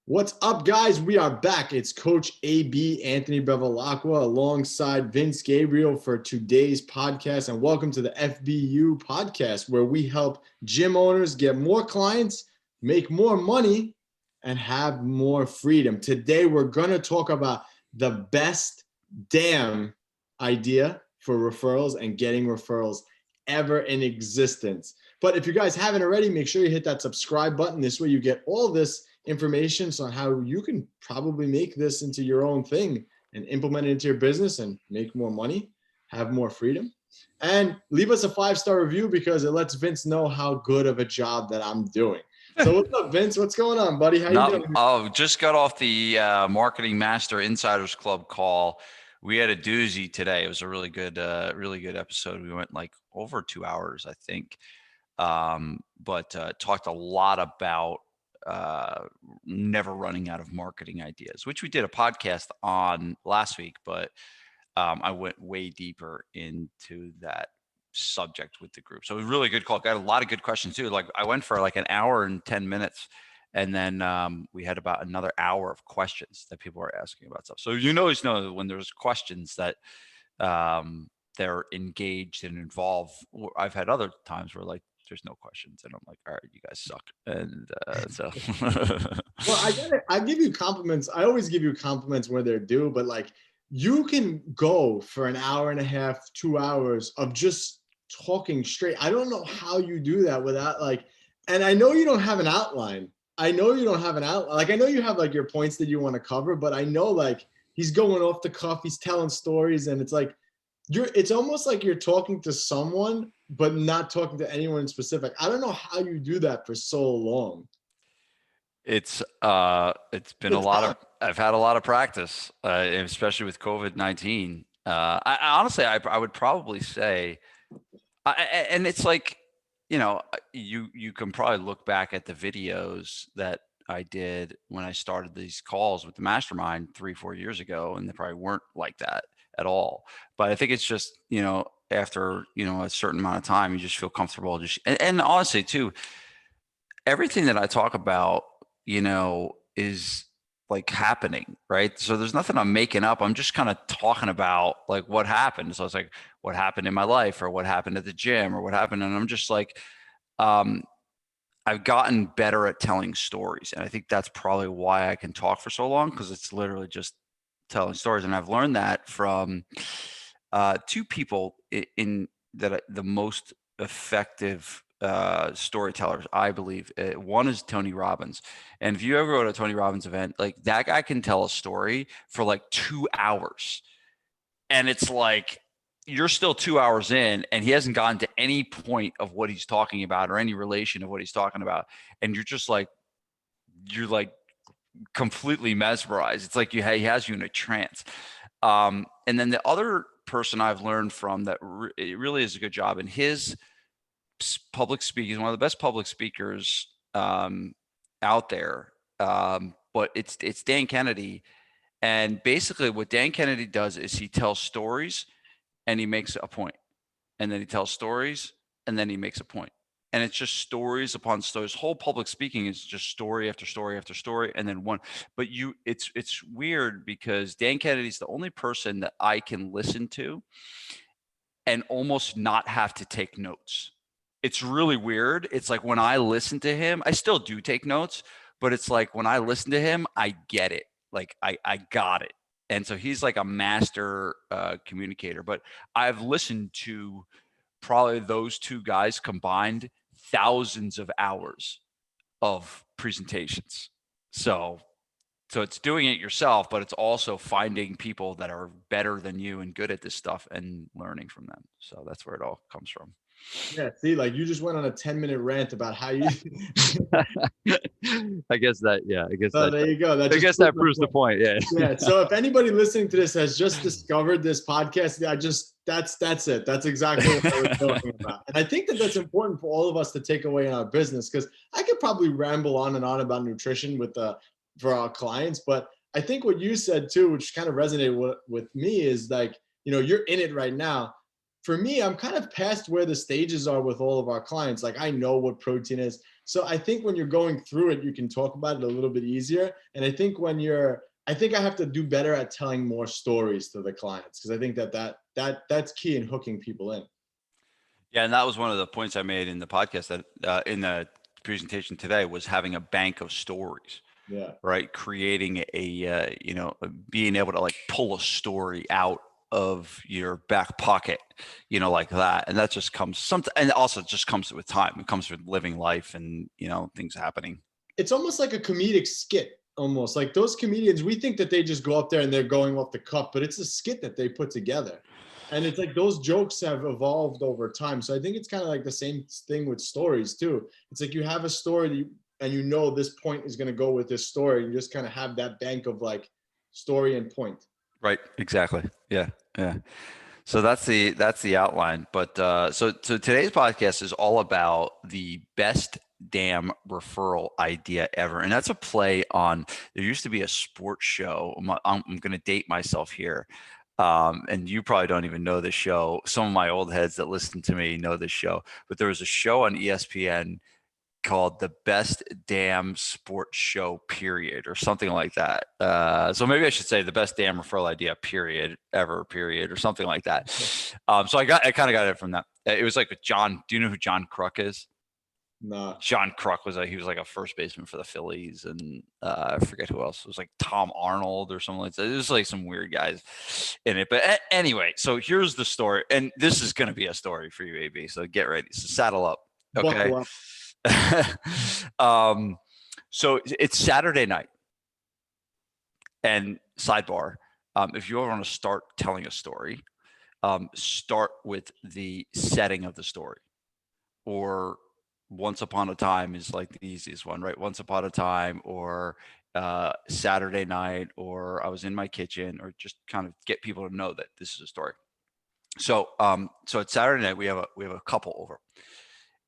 What's up, guys? We are back. It's Coach AB Anthony Bevilacqua alongside Vince Gabriel for today's podcast. And welcome to the FBU podcast, where we help gym owners get more clients, make more money, and have more freedom. Today, we're going to talk about the best damn idea for referrals and getting referrals ever in existence. But if you guys haven't already, make sure you hit that subscribe button. This way you get all this information on how you can probably make this into your own thing and implement it into your business and make more money, have more freedom. And leave us a 5-star review because it lets Vince know how good of a job that I'm doing. So what's up, Vince? What's going on, buddy? How you doing? Oh, just got off the Marketing Master Insiders Club call. We had a doozy today. It was a really good episode. We went like over 2 hours, I think, but talked a lot about never running out of marketing ideas, which we did a podcast on last week, but I went way deeper into that subject with the group. So it was a really good call. Got a lot of good questions too. Like I went for like an hour and 10 minutes. And then we had about another hour of questions that people were asking about stuff. So you always know when there's questions that they're engaged and involved. I've had other times where like there's no questions, and I'm like, all right, you guys suck. And so. Well, I give you compliments. I always give you compliments where they're due, but like you can go for an hour and a half, 2 hours of just talking straight. I don't know how you do that without like, and I know you don't have an outline. I know you don't have an outline. Like I know you have like your points that you want to cover, but I know like he's going off the cuff, he's telling stories, and it's like it's almost like you're talking to someone, but not talking to anyone in specific. I don't know how you do that for so long. It's been a lot of, I've had a lot of practice, especially with COVID-19. I honestly, I would probably say, and it's like, you can probably look back at the videos that I did when I started these calls with the mastermind 3-4 years ago, and they probably weren't like that at all. But I think it's just, after, a certain amount of time, you just feel comfortable. And honestly too, everything that I talk about, is like happening, right? So there's nothing I'm making up. I'm just kind of talking about like what happened. So it's like what happened in my life or what happened at the gym or what happened. And I'm just like, I've gotten better at telling stories. And I think that's probably why I can talk for so long, because it's literally just telling stories. And I've learned that from two people in that the most effective storytellers, I believe. One is Tony Robbins. And if you ever go to a Tony Robbins event, like that guy can tell a story for like 2 hours. And it's like, you're still 2 hours in and he hasn't gotten to any point of what he's talking about or any relation of what he's talking about. And you're like completely mesmerized. It's like he has you in a trance. And then the other person I've learned from that it really is a good job, and his public speaking, he's one of the best public speakers out there. But it's Dan Kennedy. And basically what Dan Kennedy does is he tells stories and he makes a point. And then he tells stories and then he makes a point. And it's just stories upon stories. Whole public speaking is just story after story after story, and then one. But it's weird because Dan Kennedy's the only person that I can listen to and almost not have to take notes. It's really weird. It's like when I listen to him, I still do take notes, but it's like when I listen to him, I get it. Like I got it. And so he's like a master communicator. But I've listened to probably those two guys combined thousands of hours of presentations. So it's doing it yourself, but it's also finding people that are better than you and good at this stuff and learning from them. So that's where it all comes from. Yeah, see, like you just went on a 10-minute rant about how you. I guess that, yeah. So there you go. I guess that proves the point. Yeah. Yeah. So if anybody listening to this has just discovered this podcast, that's it. That's exactly what I was talking about. And I think that that's important for all of us to take away in our business, because I could probably ramble on and on about nutrition for our clients, but I think what you said too, which kind of resonated with me, is like, you're in it right now. for me, I'm kind of past where the stages are with all of our clients. Like I know what protein is. So I think when you're going through it, you can talk about it a little bit easier. And I think I think I have to do better at telling more stories to the clients because I think that's key in hooking people in. Yeah, and that was one of the points I made in the podcast that in the presentation today was having a bank of stories, Yeah. right? Creating being able to like pull a story out of your back pocket, like that. And that just comes and also just comes with time. It comes with living life and, things happening. It's almost like a comedic skit, almost like those comedians, we think that they just go up there and they're going off the cuff, but it's a skit that they put together. And it's like those jokes have evolved over time. So I think it's kind of like the same thing with stories too. It's like you have a story and this point is going to go with this story. You just kind of have that bank of like story and point. Right. Exactly. Yeah. Yeah. So that's the outline. But so today's podcast is all about the best damn referral idea ever, and that's a play on. There used to be a sports show. I'm going to date myself here, and you probably don't even know this show. Some of my old heads that listen to me know this show, but there was a show on ESPN called the best damn sports show period or something like that. So maybe I should say the best damn referral idea period ever period or something like that. So I kind of got it from that. It was like with John. Do you know who John Kruk is? Nah. John Kruk was he was like a first baseman for the Phillies, and I forget who else. It was like Tom Arnold or something like that. It was like some weird guys in it. But anyway, so here's the story, and this is going to be a story for you, AB. So get ready. So saddle up. Okay. Buckle up. So it's Saturday night, and sidebar, if you ever want to start telling a story, start with the setting of the story, or once upon a time is like the easiest one, right? Once upon a time, or Saturday night, or I was in my kitchen, or just kind of get people to know that this is a story. So it's Saturday night. We have a couple over,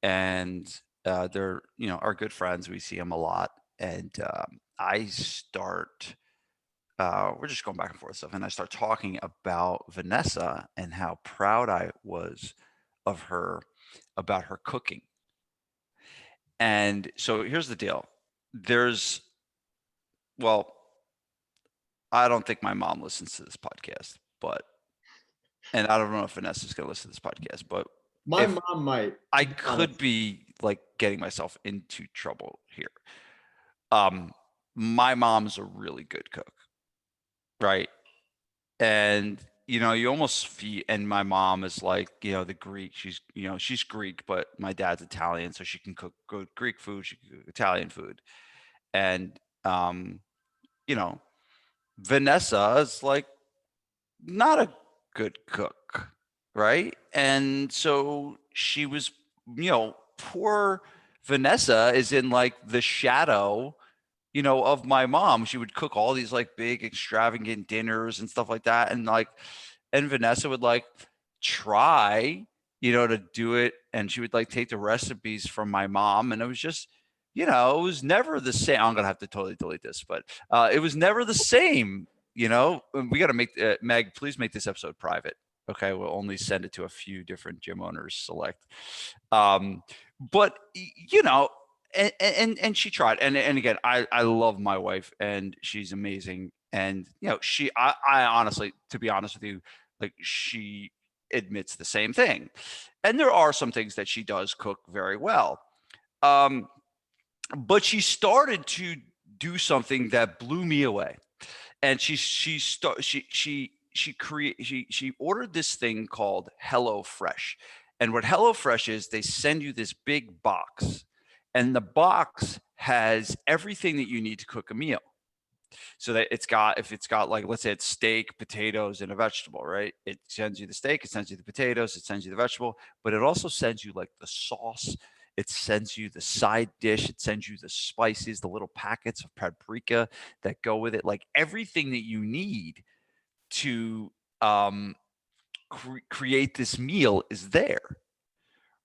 and they're our good friends. We see them a lot, and I start. We're just going back and forth stuff, and I start talking about Vanessa and how proud I was of her, about her cooking. And so here's the deal. Well, I don't think my mom listens to this podcast, and I don't know if Vanessa's going to listen to this podcast, but My mom might. I could be like getting myself into trouble here. My mom's a really good cook, right? And you almost feel, and my mom is like, the Greek. She's Greek, but my dad's Italian, so she can cook good Greek food, she can cook Italian food, and Vanessa is like not a good cook, right? And so she was, poor Vanessa is in like the shadow, of my mom. She would cook all these like big extravagant dinners and stuff like that. And Vanessa would like try, to do it. And she would like take the recipes from my mom. And it was just, it was never the same. I'm going to have to totally delete this, but it was never the same. We got to make Meg, please make this episode private. Okay. We'll only send it to a few different gym owners select. But and she tried. And again, I love my wife and she's amazing. And, I honestly, to be honest with you, like she admits the same thing. And there are some things that she does cook very well. But she started to do something that blew me away. And she ordered this thing called HelloFresh. And what HelloFresh is, they send you this big box, and the box has everything that you need to cook a meal. So that if it's got like, let's say it's steak, potatoes, and a vegetable, right? It sends you the steak, it sends you the potatoes, it sends you the vegetable, but it also sends you like the sauce. It sends you the side dish. It sends you the spices, the little packets of paprika that go with it. Like everything that you need to create this meal is there,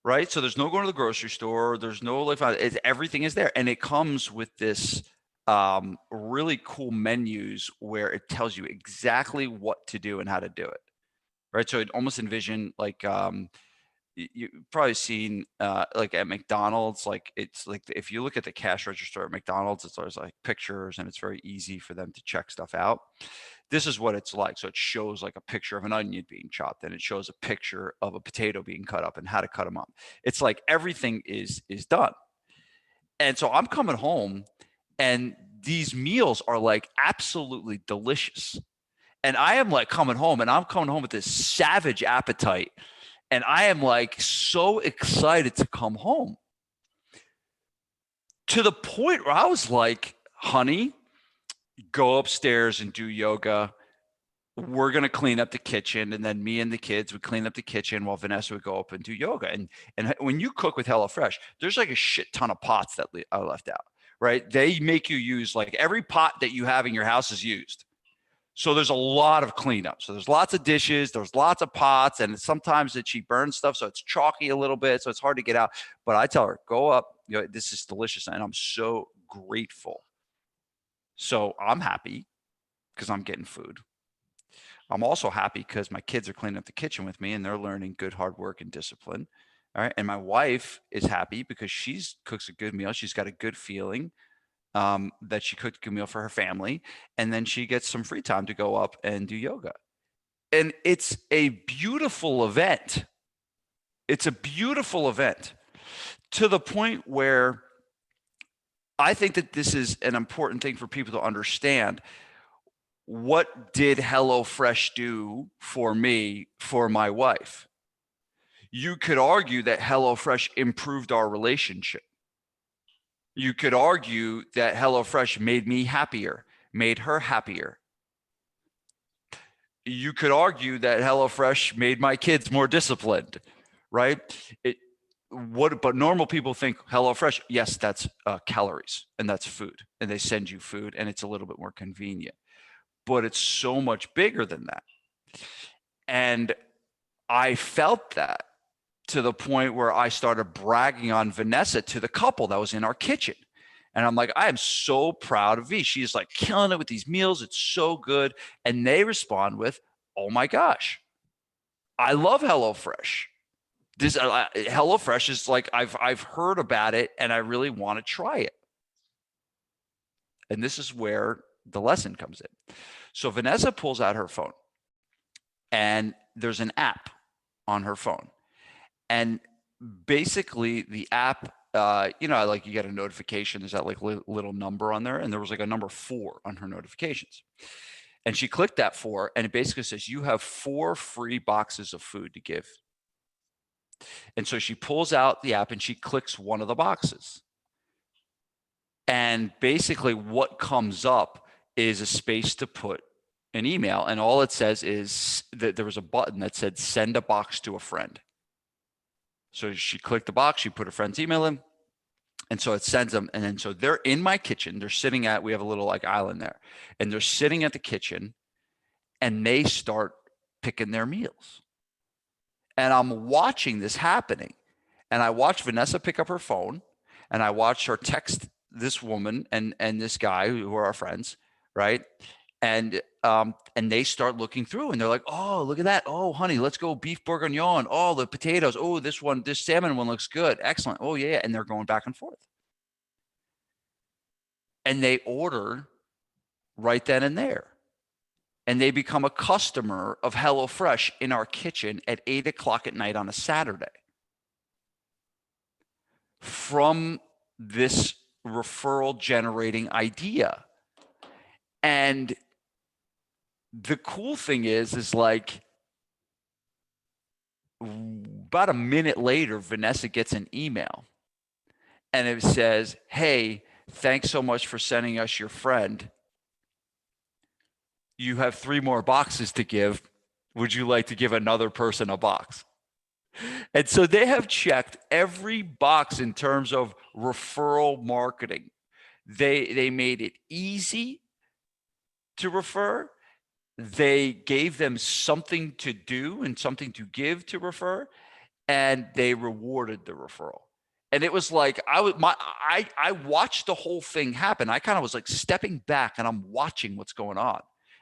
right? So there's no going to the grocery store. There's no like everything is there, and it comes with this really cool menus where it tells you exactly what to do and how to do it. right? So it almost envision like you've probably seen like at McDonald's, like it's like if you look at the cash register at McDonald's, it's always like pictures and it's very easy for them to check stuff out. This is what it's like. So it shows like a picture of an onion being chopped, and it shows a picture of a potato being cut up and how to cut them up. It's like everything is done. And so I'm coming home and these meals are like absolutely delicious. And I am like coming home and I'm coming home with this savage appetite. And I am like so excited to come home, to the point where I was like, honey, go upstairs and do yoga. We're going to clean up the kitchen. And then me and the kids would clean up the kitchen while Vanessa would go up and do yoga. And when you cook with HelloFresh, there's like a shit ton of pots that are left out, right? They make you use like every pot that you have in your house is used. So there's a lot of cleanup. So there's lots of dishes, there's lots of pots, and sometimes that she burns stuff, so it's chalky a little bit, so it's hard to get out. But I tell her, go up, this is delicious, and I'm so grateful. So I'm happy because I'm getting food. I'm also happy because my kids are cleaning up the kitchen with me and they're learning good hard work and discipline. All right. And my wife is happy because she cooks a good meal. She's got a good feeling that she cooked a good meal for her family. And then she gets some free time to go up and do yoga. And it's a beautiful event. It's a beautiful event, to the point where I think that this is an important thing for people to understand. What did HelloFresh do for me, for my wife? You could argue that HelloFresh improved our relationship. You could argue that HelloFresh made me happier, made her happier. You could argue that HelloFresh made my kids more disciplined, right? But normal people think HelloFresh, yes, that's calories and that's food, and they send you food and it's a little bit more convenient. But it's so much bigger than that. And I felt that, to the point where I started bragging on Vanessa to the couple that was in our kitchen. And I'm like, I am so proud of V. She's like killing it with these meals. It's so good. And they respond with, oh my gosh, I love HelloFresh. This HelloFresh is like, I've heard about it and I really want to try it. And this is where the lesson comes in. So Vanessa pulls out her phone and there's an app on her phone. And basically the app, like you get a notification, there's that like little number on there. And there was like a number 4 on her notifications. And she clicked that 4 and it basically says, you have 4 free boxes of food to give. And so she pulls out the app and she clicks one of the boxes. And basically what comes up is a space to put an email. And all it says is that there was a button that said, send a box to a friend. So she clicked the box, she put her friend's email in, and so it sends them. And then so they're in my kitchen. They're sitting we have a little like island there, and they're sitting at the kitchen and they start picking their meals. And I'm watching this happening. And I watched Vanessa pick up her phone and I watched her text this woman and this guy who are our friends, right? And they start looking through and they're like, oh, look at that. Oh, honey, let's go beef bourguignon. Oh, the potatoes. Oh, this salmon one looks good. Excellent. Oh, yeah. And they're going back and forth. And they order right then and there. And they become a customer of HelloFresh in our kitchen at 8:00 at night on a Saturday. From this referral generating idea. And the cool thing is like about a minute later, Vanessa gets an email and it says, hey, thanks so much for sending us your friend. You have 3 more boxes to give. Would you like to give another person a box? And so they have checked every box in terms of referral marketing. They made it easy to refer. They gave them something to do and something to give to refer, and they rewarded the referral. And it was like I watched the whole thing happen. I kind of was like stepping back and I'm watching what's going on.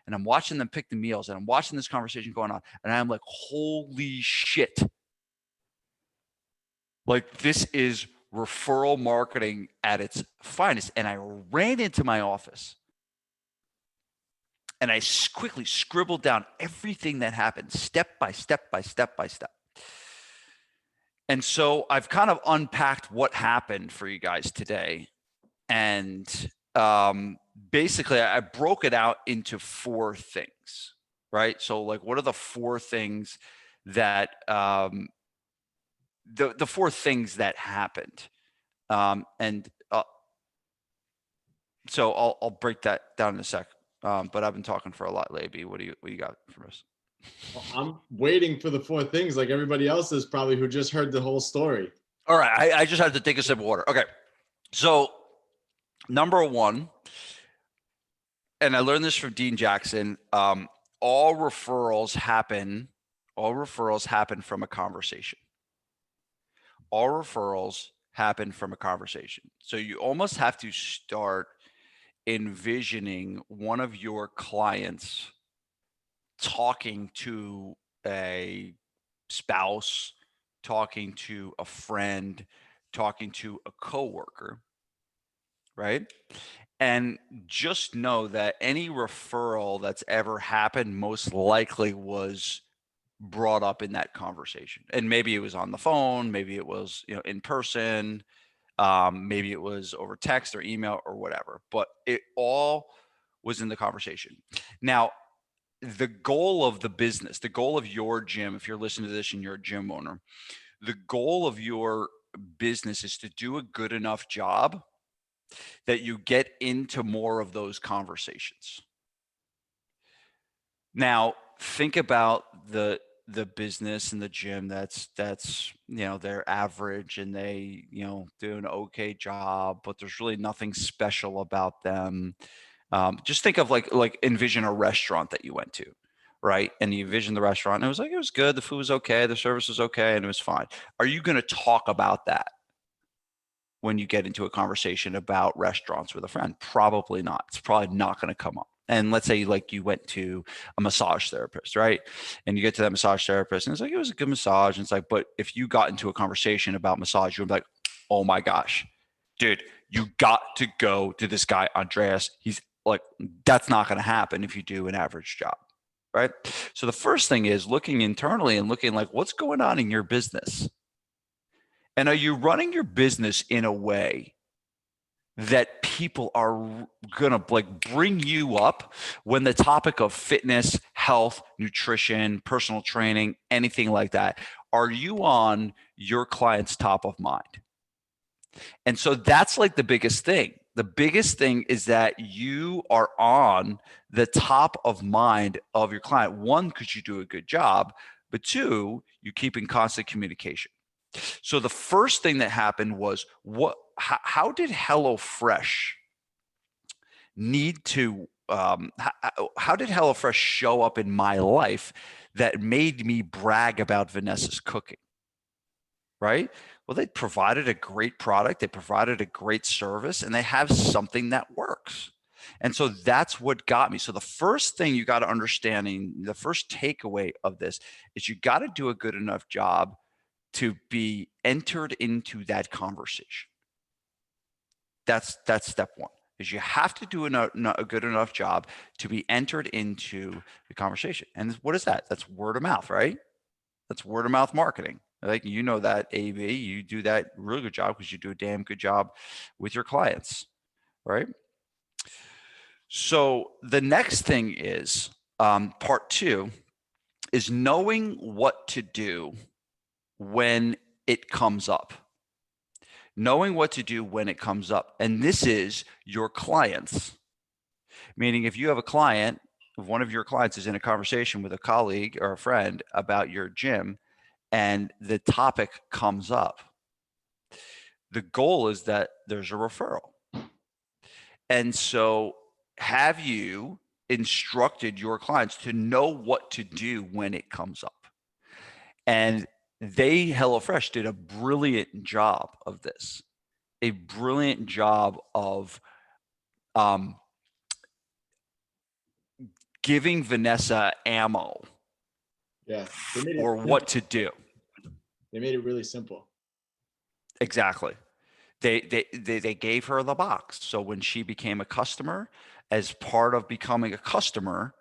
and I'm watching them pick the meals and I'm watching this conversation going on. And I'm like, holy shit. Like, this is referral marketing at its finest. And I ran into my office and I quickly scribbled down everything that happened step by step by step by step. And so I've kind of unpacked what happened for you guys today. And basically, I broke it out into 4 things, right? So, like, what are the 4 things that the 4 things that happened? So I'll break that down in a sec. But I've been talking for a lot, Laby. What do you got for us? Well, I'm waiting for the 4 things like everybody else is probably who just heard the whole story. All right, I just had to take a sip of water. Okay, so number 1, and I learned this from Dean Jackson. All referrals happen from a conversation. All referrals happen from a conversation. So you almost have to start envisioning one of your clients talking to a spouse, talking to a friend, talking to a coworker, right? And just know that any referral that's ever happened most likely was brought up in that conversation. And maybe it was on the phone, maybe it was, in person, maybe it was over text or email or whatever, but it all was in the conversation. Now, the goal of the business, the goal of your gym, if you're listening to this and you're a gym owner, the goal of your business is to do a good enough job that you get into more of those conversations. Now, think about the business and the gym that's they're average and they do an okay job, but there's really nothing special about them. Just think of like envision a restaurant that you went to, right? And you envision the restaurant and it was good, the food was okay, the service was okay, and it was fine. Are you going to talk about that when you get into a conversation about restaurants with a friend? Probably not. It's probably not going to come up. And let's say like you went to a massage therapist, right? And you get to that massage therapist and it's like, it was a good massage. And it's like, but if you got into a conversation about massage, you would be like, oh my gosh, dude, you got to go to this guy, Andreas. He's like, that's not going to happen if you do an average job, right? So the first thing is looking internally and looking like what's going on in your business. And are you running your business in a way that people are going to like bring you up when the topic of fitness, health, nutrition, personal training, anything like that? Are you on your client's top of mind? And so that's like the biggest thing. The biggest thing is that you are on the top of mind of your client. 1, because you do a good job, but 2, you keep in constant communication. So the first thing that happened was how did HelloFresh need to how did HelloFresh show up in my life that made me brag about Vanessa's cooking? Right? Well, they provided a great product, they provided a great service, and they have something that works. And so that's what got me. So the first thing you got to understanding, the first takeaway of this is you got to do a good enough job to be entered into that conversation. That's step 1, is you have to do a good enough job to be entered into the conversation. And what is that? That's word of mouth, right? That's word of mouth marketing. Like, that, AB, you do that really good job because you do a damn good job with your clients, right? So the next thing is part 2 is knowing what to do when it comes up. Knowing what to do when it comes up. And this is your clients. Meaning if you have a client, if one of your clients is in a conversation with a colleague or a friend about your gym and the topic comes up, the goal is that there's a referral. And so have you instructed your clients to know what to do when it comes up? And HelloFresh did a brilliant job of this, a brilliant job of giving Vanessa ammo Yeah. They made it or simple. what to do. They made it really simple. Exactly. They gave her the box. So when she became a customer, as part of becoming a customer,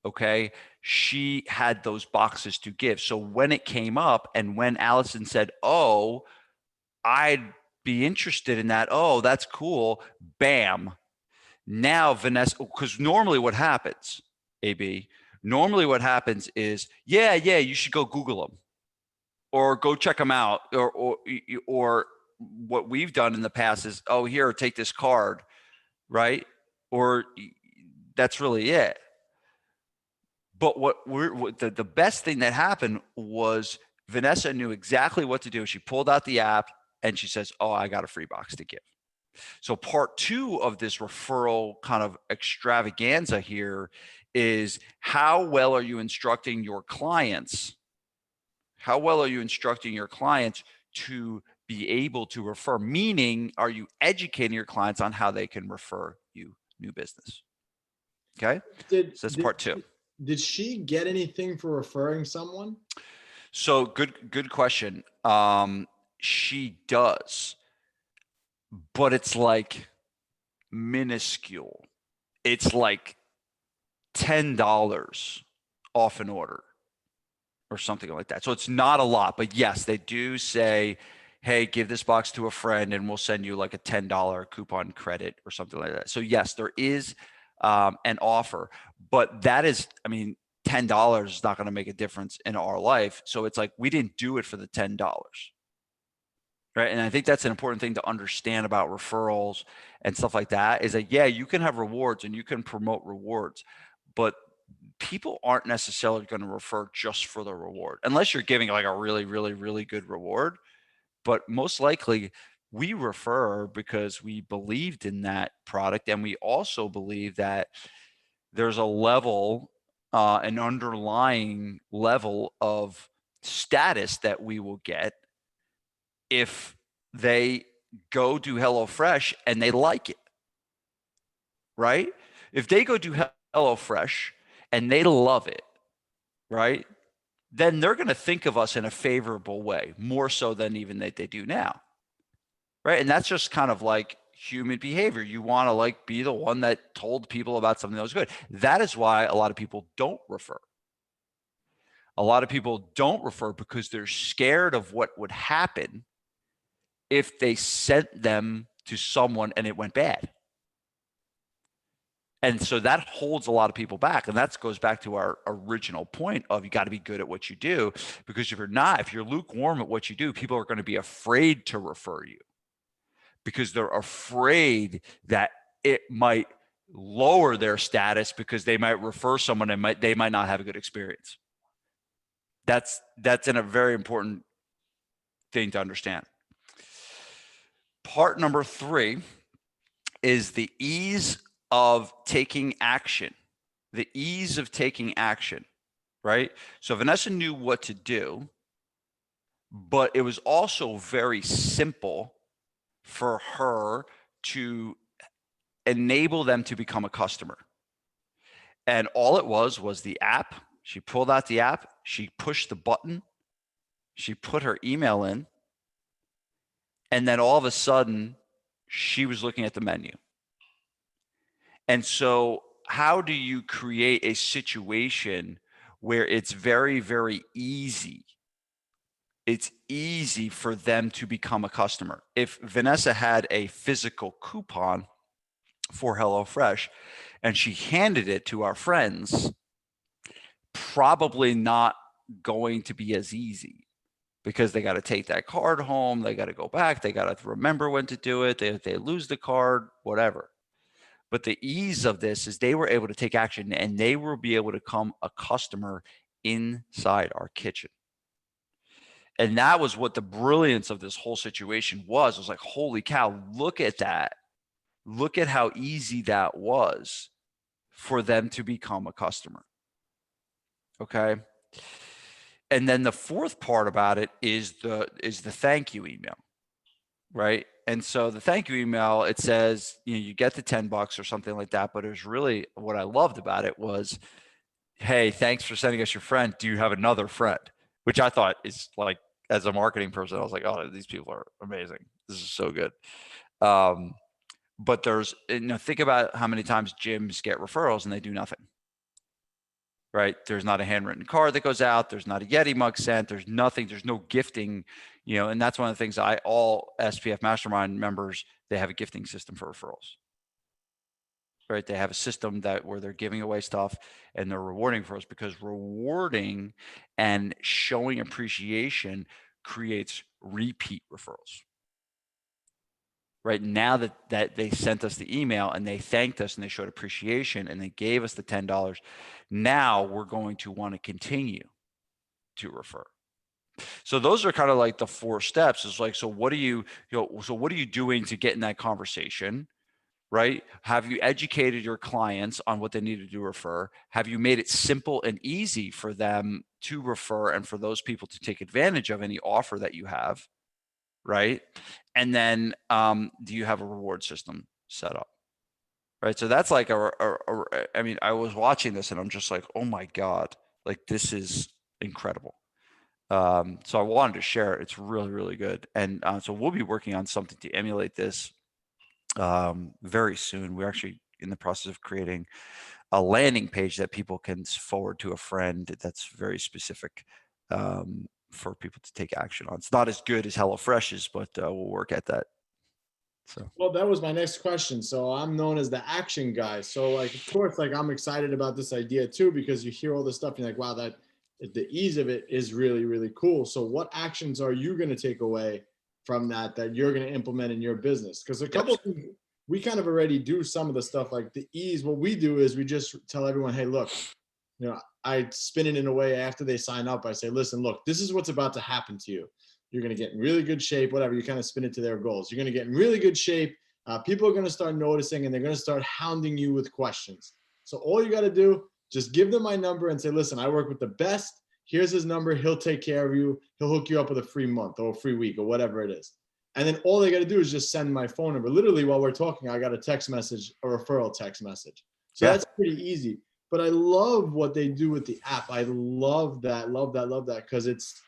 okay, she had those boxes to give. So when it came up and when Allison said, "Oh, I'd be interested in that. Oh, that's cool." Bam. Now Vanessa, because normally what happens, AB, normally what happens is, yeah, you should go Google them or go check them out, or what we've done in the past is, oh, here, take this card, right? Or that's really it. But what the best thing that happened was Vanessa knew exactly what to do. She pulled out the app and she says, "Oh, I got a free box to give." So part two of this referral kind of extravaganza here is, how well are you instructing your clients? How well are you instructing your clients to be able to refer? Meaning, are you educating your clients on how they can refer you new business? Okay. Did So that's did part two. did she get anything for referring someone? So good question. She does, but it's like minuscule. It's like $10 off an order or something like that. So it's not a lot, but yes, they do say, "Hey, give this box to a friend and we'll send you like a $10 coupon credit," or something like that. So yes, there is an offer, but that is, I mean, $10 is not going to make a difference in our life. So it's like, we didn't do it for the $10. Right. And I think that's an important thing to understand about referrals and stuff like that, is that, yeah, you can have rewards and you can promote rewards, but people aren't necessarily going to refer just for the reward, unless you're giving like a really, really, really good reward. But most likely, we refer because we believed in that product. And we also believe that there's a level, an underlying level of status that we will get if they go do HelloFresh and they like it, right? If they go do HelloFresh and they love it, right? Then they're going to think of us in a favorable way, more so than even they do now, right? And that's just kind of like human behavior. You want to like be the one that told people about something that was good. That is why a lot of people don't refer. A lot of people don't refer because they're scared of what would happen if they sent them to someone and it went bad. And so that holds a lot of people back. And that goes back to our original point of, you got to be good at what you do, because if you're not, if you're lukewarm at what you do, people are going to be afraid to refer you because they're afraid that it might lower their status because they might refer someone and they might not have a good experience. That's a very important thing to understand. Part number 3 is the ease of taking action. The ease of taking action, right? So Vanessa knew what to do, but it was also very simple for her to enable them to become a customer. And all it was the app. She pulled out the app, she pushed the button, she put her email in, and then all of a sudden, she was looking at the menu. And so, how do you create a situation where it's very, very easy? It's easy for them to become a customer. If Vanessa had a physical coupon for HelloFresh and she handed it to our friends, probably not going to be as easy, because they got to take that card home, they got to go back, they got to remember when to do it, they lose the card, whatever. But the ease of this is they were able to take action and they will be able to become a customer inside our kitchen. And that was what the brilliance of this whole situation was. It was like, holy cow, look at that. Look at how easy that was for them to become a customer. Okay. And then the fourth part about it is the thank you email, right? And so the thank you email, it says, you get the $10 or something like that. But it was really, what I loved about it was, hey, thanks for sending us your friend. Do you have another friend? Which I thought is like, as a marketing person, I was like, oh, these people are amazing. This is so good. But there's, think about how many times gyms get referrals and they do nothing. Right? There's not a handwritten card that goes out. There's not a Yeti mug sent. There's nothing. There's no gifting, and that's one of the things all SPF Mastermind members, they have a gifting system for referrals. Right? They have a system where they're giving away stuff and they're rewarding for us, because rewarding and showing appreciation creates repeat referrals. Right now that they sent us the email and they thanked us and they showed appreciation and they gave us the $10, now we're going to want to continue to refer. So those are kind of like the 4 steps. It's like, so what are you doing to get in that conversation? Right? Have you educated your clients on what they need to do to refer? Have you made it simple and easy for them to refer and for those people to take advantage of any offer that you have? Right? And then do you have a reward system set up? Right? So that's like I mean, I was watching this and I'm just like, oh my God, like this is incredible. So I wanted to share it. It's really, really good. And so we'll be working on something to emulate this very soon. We're actually in the process of creating a landing page that people can forward to a friend that's very specific for people to take action on. It's not as good as HelloFresh's, but we'll work at that. So. Well, that was my next question. So I'm known as the action guy. So like, of course, like I'm excited about this idea too, because you hear all this stuff and you're like, wow, that the ease of it is really, really cool. So what actions are you going to take away from that you're going to implement in your business? Because a couple of things, we kind of already do some of the stuff like the ease. What we do is we just tell everyone, hey, look, I spin it in a way after they sign up. I say, listen, look, this is what's about to happen to you. You're going to get in really good shape, whatever. You kind of spin it to their goals. You're going to get in really good shape. People are going to start noticing and they're going to start hounding you with questions. So all you got to do, just give them my number and say, listen, I work with the best. Here's his number. He'll take care of you. He'll hook you up with a free month or a free week or whatever it is. And then all they got to do is just send my phone number. Literally, while we're talking, I got a text message, a referral text message. So that's pretty easy. But I love what they do with the app. I love that, because it's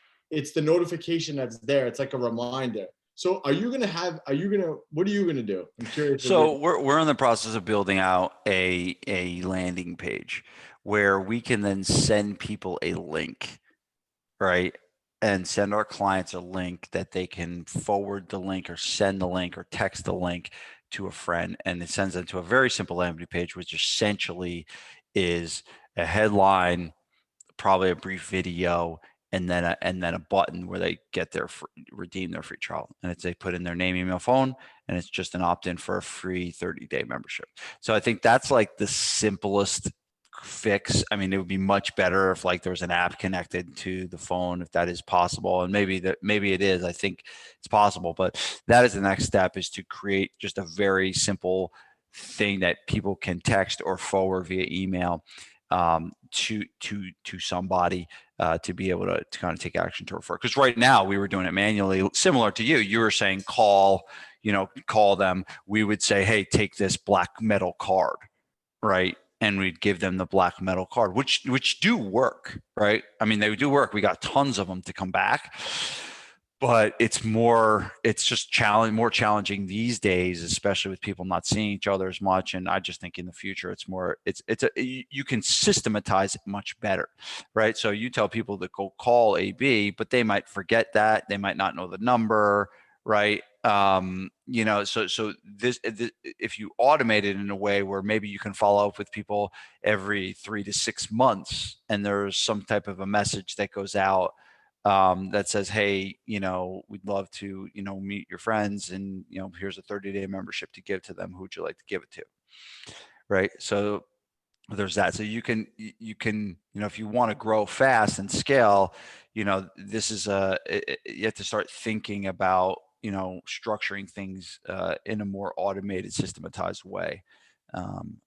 the notification that's there. It's like a reminder. So what are you gonna do? I'm curious. So we're in the process of building out a landing page where we can then send people a link, right? And send our clients a link that they can forward the link or send the link or text the link to a friend. And it sends them to a very simple landing page, which essentially is a headline, probably a brief video, and then a button where they get redeem their free trial. And they put in their name, email, phone, and it's just an opt-in for a free 30-day membership. So I think that's like the simplest fix. I mean, it would be much better if like there was an app connected to the phone, if that is possible. And maybe it is. I think it's possible, but that is the next step, is to create just a very simple thing that people can text or forward via email to somebody to be able to kind of take action to refer. Because right now we were doing it manually, similar to you. You were saying call them. We would say, hey, take this black metal card, right? And we'd give them the black metal card, which do work, right? I mean, they do work. We got tons of them to come back. But it's just more challenging these days, especially with people not seeing each other as much. And I just think in the future, you can systematize it much better, right? So you tell people to go call AB, but they might forget that. They might not know the number, right? So this, if you automate it in a way where maybe you can follow up with people every 3 to 6 months, and there's some type of a message that goes out that says, hey, we'd love to, meet your friends, and, here's a 30-day membership to give to them. Who would you like to give it to? Right. So there's that. So you can, if you want to grow fast and scale, this is you have to start thinking about, structuring things in a more automated, systematized way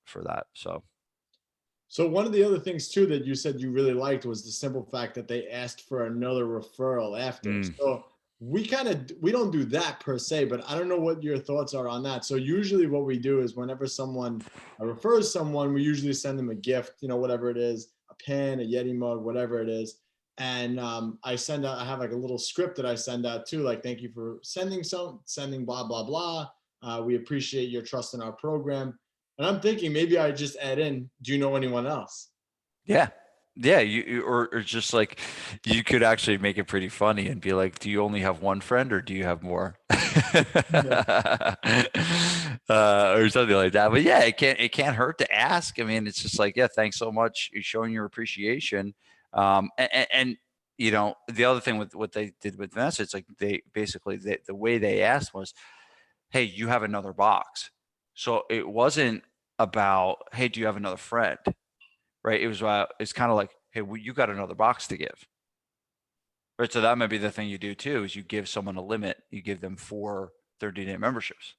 for that. So one of the other things too that you said you really liked was the simple fact that they asked for another referral after. So we don't do that per se, but I don't know what your thoughts are on that. So usually what we do is whenever someone refers someone, we usually send them a gift, whatever it is, a pen, a Yeti mug, whatever it is. And I have like a little script that I send out too, like, thank you for sending blah, blah, blah. We appreciate your trust in our program. And I'm thinking maybe I just add in, do you know anyone else? Yeah. Yeah, or just like you could actually make it pretty funny and be like, do you only have one friend or do you have more? Yeah. Or something like that. But yeah, it can't hurt to ask. I mean, it's just like, yeah, thanks so much. You're showing your appreciation. And the other thing with what they did with Vanessa, it's like they basically the way they asked was, hey, you have another box. So it wasn't about, hey, do you have another friend? Right? It's kind of like, hey, well, you got another box to give. Right. So that might be the thing you do too, is you give someone a limit. You give them 4 30-day memberships.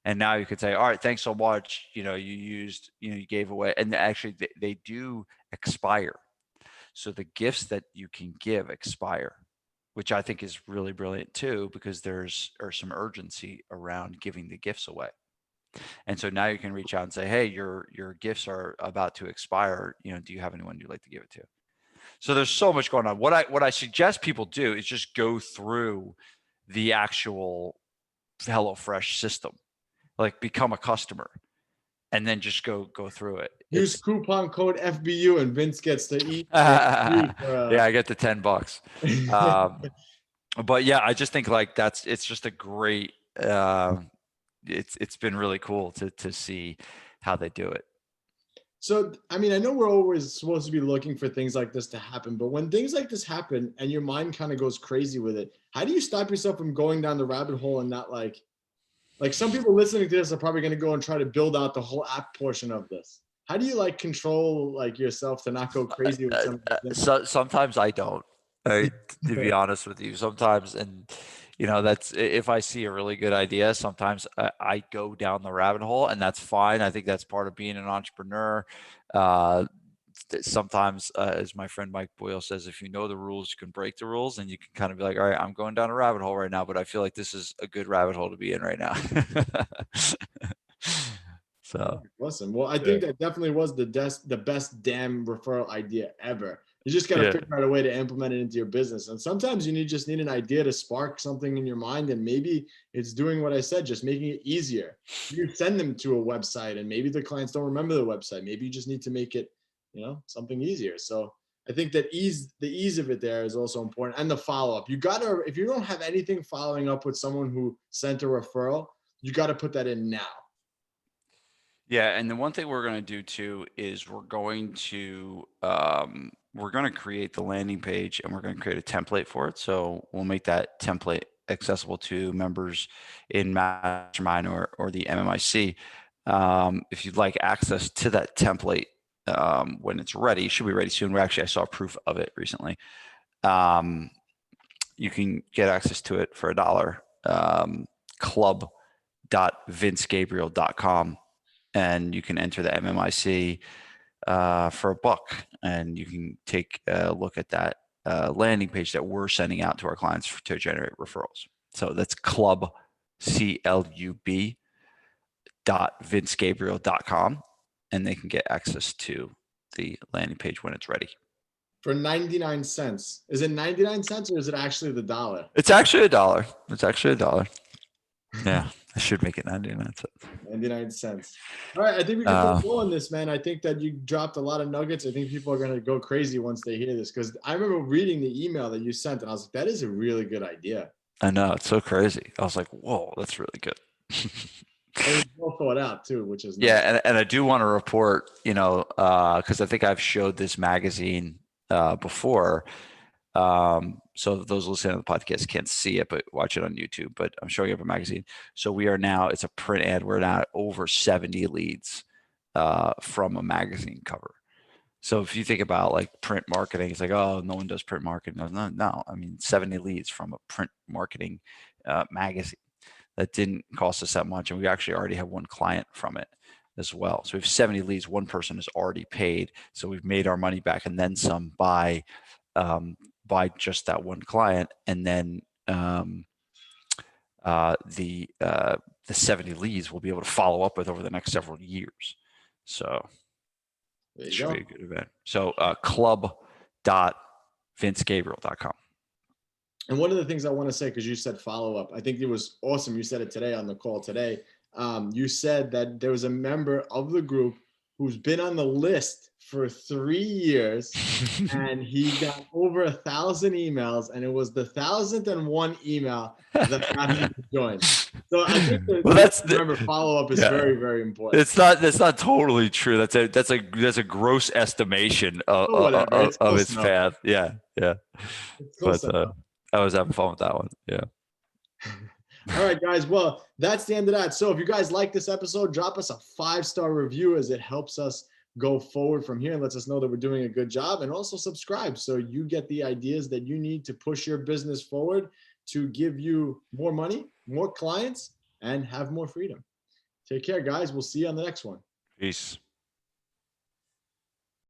And now you could say, all right, thanks so much. You gave away, and actually they do expire. So the gifts that you can give expire, which I think is really brilliant too, because there's some urgency around giving the gifts away. And so now you can reach out and say, hey, your gifts are about to expire. Do you have anyone you'd like to give it to? So there's so much going on. What I suggest people do is just go through the actual HelloFresh system, like become a customer, and then just go through it. Use coupon code FBU and Vince gets to eat. Yeah, I get the $10. But yeah, I just think like it's just a great. It's been really cool to see how they do it. So, I mean, I know we're always supposed to be looking for things like this to happen, but when things like this happen and your mind kind of goes crazy with it, how do you stop yourself from going down the rabbit hole and not like some people listening to this are probably going to go and try to build out the whole app portion of this. How do you like control like yourself to not go crazy with some of these things? So sometimes I don't, right, to be honest with you. Sometimes, and that's if I see a really good idea, sometimes I go down the rabbit hole, and that's fine. I think that's part of being an entrepreneur. Sometimes, as my friend Mike Boyle says, if you know the rules, you can break the rules, and you can kind of be like, all right, I'm going down a rabbit hole right now, but I feel like this is a good rabbit hole to be in right now. So, Listen, well, I think that definitely was the best damn referral idea ever. You just got to figure out a way to implement it into your business. And sometimes you just need an idea to spark something in your mind. And maybe it's doing what I said, just making it easier. You send them to a website and maybe the clients don't remember the website. Maybe you just need to make it, something easier. So I think that the ease of it there is also important. And the follow-up. If you don't have anything following up with someone who sent a referral, you got to put that in now. Yeah, and the one thing we're going to do too is we're going to create the landing page, and we're going to create a template for it. So we'll make that template accessible to members in Mastermind or the MMIC. If you'd like access to that template when it's ready, it should be ready soon. I saw proof of it recently. You can get access to it for $1. Club.vincegabriel.com. And you can enter the MMIC for $1, and you can take a look at that landing page that we're sending out to our clients to generate referrals. So that's club.vincegabriel.com, and they can get access to the landing page when it's ready. For 99 cents. Is it 99 cents or is it actually the dollar? It's actually $1. It's actually $1. Yeah, I should make it 99 cents. 99 cents. All right, I think we can go on this, man. I think that you dropped a lot of nuggets. I think people are going to go crazy once they hear this, because I remember reading the email that you sent, and I was like, that is a really good idea. I know, it's so crazy. I was like, whoa, that's really good. And it's well thought out too, which is nice. Yeah, and I do want to report, because I think I've showed this magazine before. So those listening to the podcast can't see it, but watch it on YouTube. But I'm showing up a magazine. So we are now, it's a print ad. We're now at over 70 leads from a magazine cover. So if you think about like print marketing, it's like, oh, no one does print marketing. No. I mean, 70 leads from a print marketing magazine. That didn't cost us that much. And we actually already have one client from it as well. So we have 70 leads. One person has already paid. So we've made our money back and then some by just that one client. And then the 70 leads we'll be able to follow up with over the next several years. So There it you should go. be a good event. So club.vincegabriel.com. And one of the things I want to say, because you said follow up, I think it was awesome. You said it today on the call today. You said that there was a member of the group who's been on the list for 3 years and he got over 1,000 emails, and it was the 1,001 email that got him to join. So I think remember follow up is very, very important. That's not totally true. That's a gross estimation of his path. Yeah. But I was having fun with that one. Yeah. All right, guys. Well, that's the end of that. So if you guys like this episode, drop us a 5-star review, as it helps us go forward from here and lets us know that we're doing a good job. And also subscribe so you get the ideas that you need to push your business forward, to give you more money, more clients, and have more freedom. Take care, guys. We'll see you on the next one. Peace.